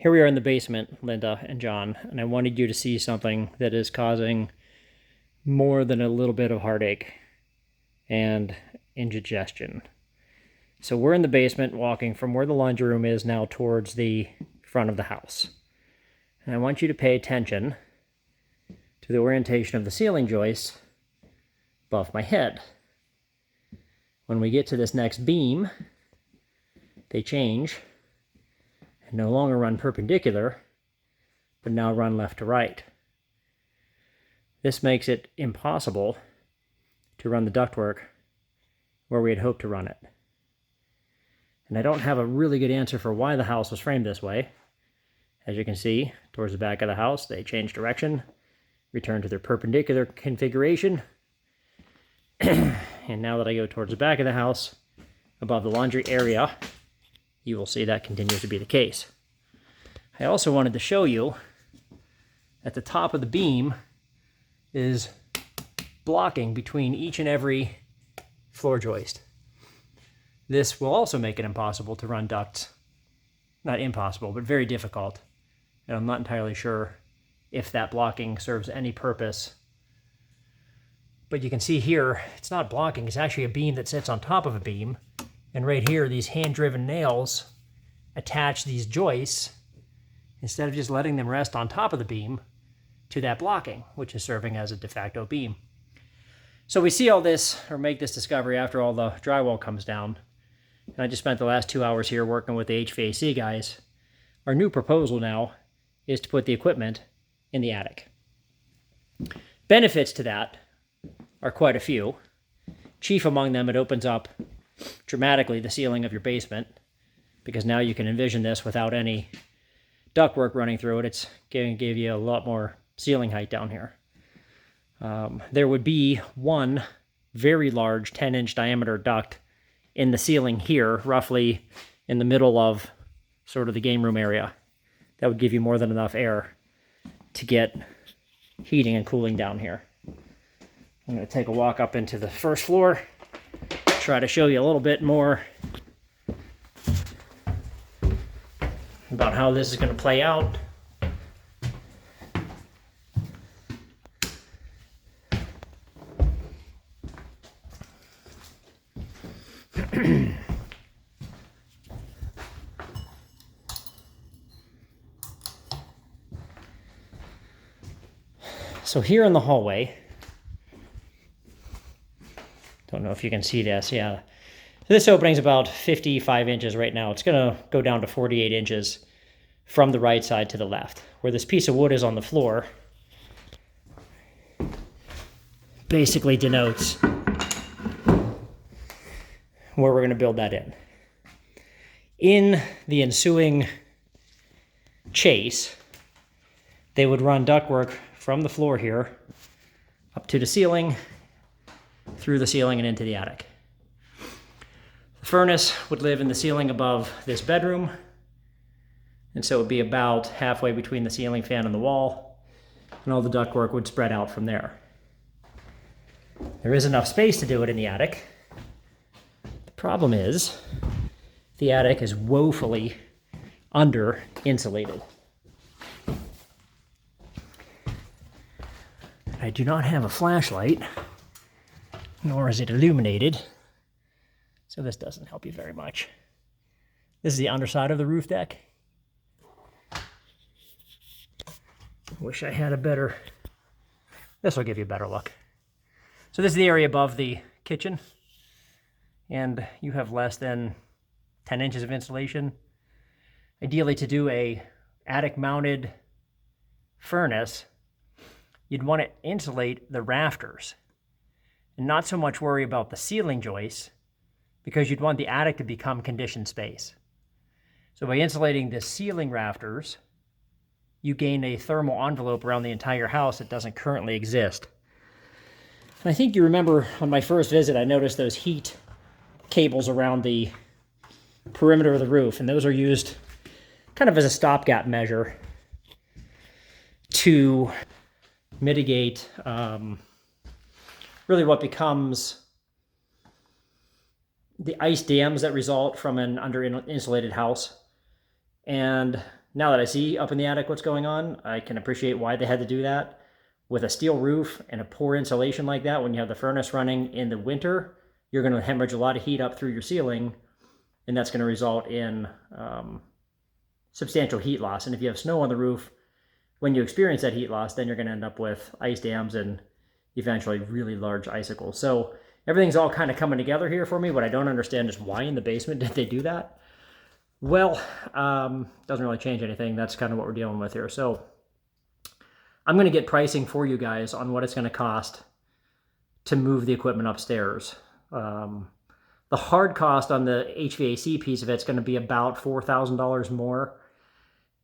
here we are in the basement, Linda and John, and I wanted you to see something that is causing more than a little bit of heartache and indigestion. So we're in the basement walking from where the laundry room is now towards the front of the house. And I want you to pay attention to the orientation of the ceiling joists above my head. When we get to this next beam, they change and no longer run perpendicular, but now run left to right. This makes it impossible to run the ductwork where we had hoped to run it. And I don't have a really good answer for why the house was framed this way. As you can see, towards the back of the house, they change direction, return to their perpendicular configuration. And now that I go towards the back of the house, above the laundry area, you will see that continues to be the case. I also wanted to show you at the top of the beam is blocking between each and every floor joist. This will also make it impossible to run ducts. Not impossible, but very difficult. And I'm not entirely sure if that blocking serves any purpose. But you can see here, it's not blocking, it's actually a beam that sits on top of a beam. And right here, these hand-driven nails attach these joists, instead of just letting them rest on top of the beam, to that blocking, which is serving as a de facto beam. So we see all this, or make this discovery after all the drywall comes down. And I just spent the last 2 hours here working with the HVAC guys. Our new proposal now is to put the equipment in the attic. Benefits to that are quite a few. Chief among them, it opens up dramatically the ceiling of your basement, because now you can envision this without any ductwork running through it. It's going to give you a lot more ceiling height down here. There would be one very large 10-inch diameter duct in the ceiling here, roughly in the middle of sort of the game room area. That would give you more than enough air to get heating and cooling down here. I'm going to take a walk up into the first floor, try to show you a little bit more about how this is going to play out. So here in the hallway, don't know if you can see this, yeah. This opening's about 55 inches right now. It's gonna go down to 48 inches from the right side to the left. Where this piece of wood is on the floor basically denotes where we're gonna build that in. In the ensuing chase, they would run ductwork from the floor here up to the ceiling, through the ceiling and into the attic. The furnace would live in the ceiling above this bedroom, and so it would be about halfway between the ceiling fan and the wall, and all the ductwork would spread out from there. There is enough space to do it in the attic. The problem is the attic is woefully under insulated. I do not have a flashlight, nor is it illuminated, so this doesn't help you very much. This is the underside of the roof deck. Wish I had a better, this will give you a better look. So this is the area above the kitchen, and you have less than 10 inches of insulation. Ideally, to do a attic mounted furnace, you'd want to insulate the rafters and not so much worry about the ceiling joists, because you'd want the attic to become conditioned space. So by insulating the ceiling rafters, you gain a thermal envelope around the entire house that doesn't currently exist. And I think you remember on my first visit, I noticed those heat cables around the perimeter of the roof, and those are used kind of as a stopgap measure to mitigate really what becomes the ice dams that result from an under-insulated house, and now that I see up in the attic what's going on, I can appreciate why they had to do that. With a steel roof and a poor insulation like that, when you have the furnace running in the winter, you're going to hemorrhage a lot of heat up through your ceiling, and that's going to result in substantial heat loss. And if you have snow on the roof, when you experience that heat loss, then you're going to end up with ice dams and eventually really large icicles. So everything's all kind of coming together here for me. What I don't understand is why in the basement did they do that? Well, doesn't really change anything. That's kind of what we're dealing with here. So I'm going to get pricing for you guys on what it's going to cost to move the equipment upstairs. The hard cost on the HVAC piece of it's going to be about $4,000 more.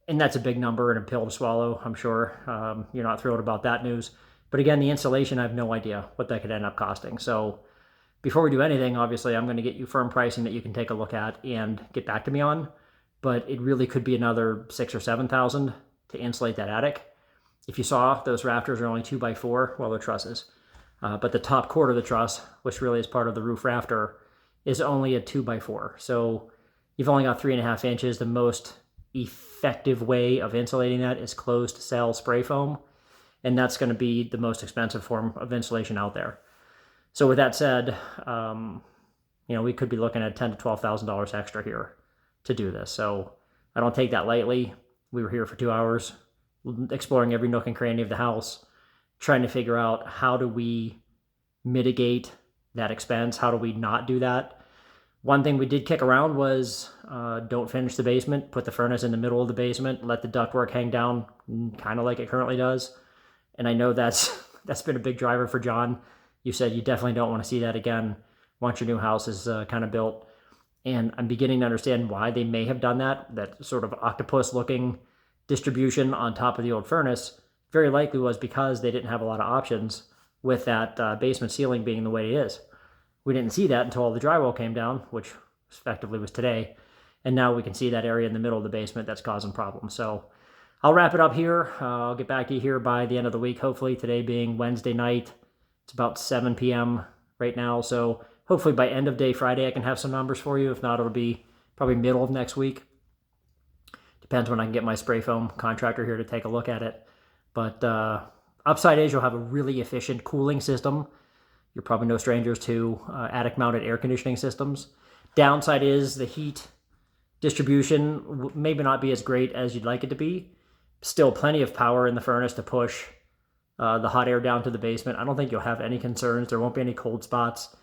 And that's a big number and a pill to swallow, I'm sure. You're not thrilled about that news. But again, the installation, I have no idea what that could end up costing. So before we do anything, obviously, I'm going to get you firm pricing that you can take a look at and get back to me on. But it really could be another $6,000 or $7,000 to insulate that attic. If you saw, those rafters are only 2x4, well, they're trusses. But the top quarter of the truss, which really is part of the roof rafter, is only a 2x4. So you've only got 3.5 inches. The most effective way of insulating that is closed cell spray foam, and that's going to be the most expensive form of insulation out there. So with that said, we could be looking at $10,000 to $12,000 extra here to do this. So I don't take that lightly. We were here for 2 hours exploring every nook and cranny of the house, trying to figure out how do we mitigate that expense? How do we not do that? One thing we did kick around was don't finish the basement, put the furnace in the middle of the basement, let the ductwork hang down kind of like it currently does. And I know that's been a big driver for John. You said you definitely don't want to see that again once your new house is kind of built. And I'm beginning to understand why they may have done that sort of octopus-looking distribution on top of the old furnace. Very likely was because they didn't have a lot of options with that basement ceiling being the way it is. We didn't see that until all the drywall came down, which effectively was today. And now we can see that area in the middle of the basement that's causing problems. So I'll wrap it up here. I'll get back to you here by the end of the week, hopefully. Today being Wednesday night. It's about 7 p.m. right now. So hopefully by end of day Friday, I can have some numbers for you. If not, it'll be probably middle of next week. Depends when I can get my spray foam contractor here to take a look at it. But upside is you'll have a really efficient cooling system. You're probably no strangers to attic-mounted air conditioning systems. Downside is the heat distribution maybe not be as great as you'd like it to be. Still plenty of power in the furnace to push the hot air down to the basement. I don't think you'll have any concerns. There won't be any cold spots.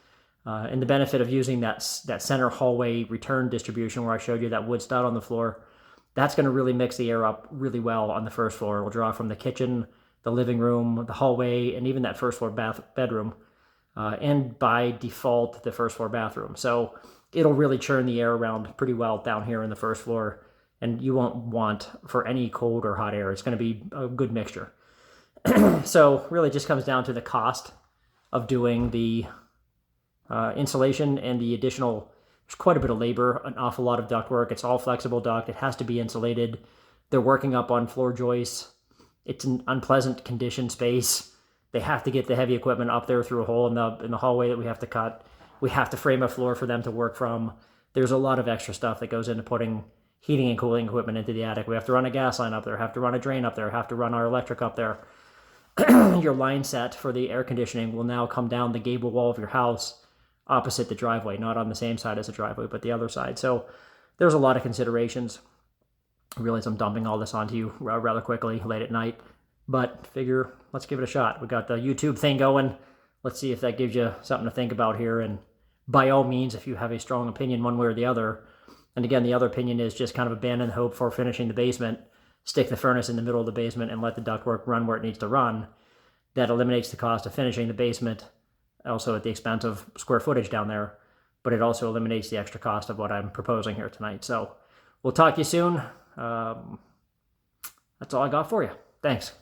And the benefit of using that center hallway return distribution where I showed you that wood stud on the floor, that's going to really mix the air up really well on the first floor. It'll draw from the kitchen, the living room, the hallway, and even that first floor bedroom. And by default, the first floor bathroom. So it'll really churn the air around pretty well down here in the first floor, and you won't want for any cold or hot air. It's going to be a good mixture. So really just comes down to the cost of doing the insulation and the additional, there's quite a bit of labor, an awful lot of duct work. It's all flexible duct. It has to be insulated. They're working up on floor joists. It's an unpleasant condition space. They have to get the heavy equipment up there through a hole in the hallway that we have to cut. We have to frame a floor for them to work from. There's a lot of extra stuff that goes into putting heating and cooling equipment into the attic. We have to run a gas line up there, have to run a drain up there, have to run our electric up there. Your line set for the air conditioning will now come down the gable wall of your house opposite the driveway, not on the same side as the driveway, but the other side. So there's a lot of considerations. I realize I'm dumping all this onto you rather quickly late at night, but figure let's give it a shot. We got the YouTube thing going. Let's see if that gives you something to think about here. And by all means, if you have a strong opinion one way or the other, and again, the other opinion is just kind of abandon hope for finishing the basement, stick the furnace in the middle of the basement and let the ductwork run where it needs to run. That eliminates the cost of finishing the basement, also at the expense of square footage down there, but it also eliminates the extra cost of what I'm proposing here tonight. So we'll talk to you soon. That's all I got for you. Thanks.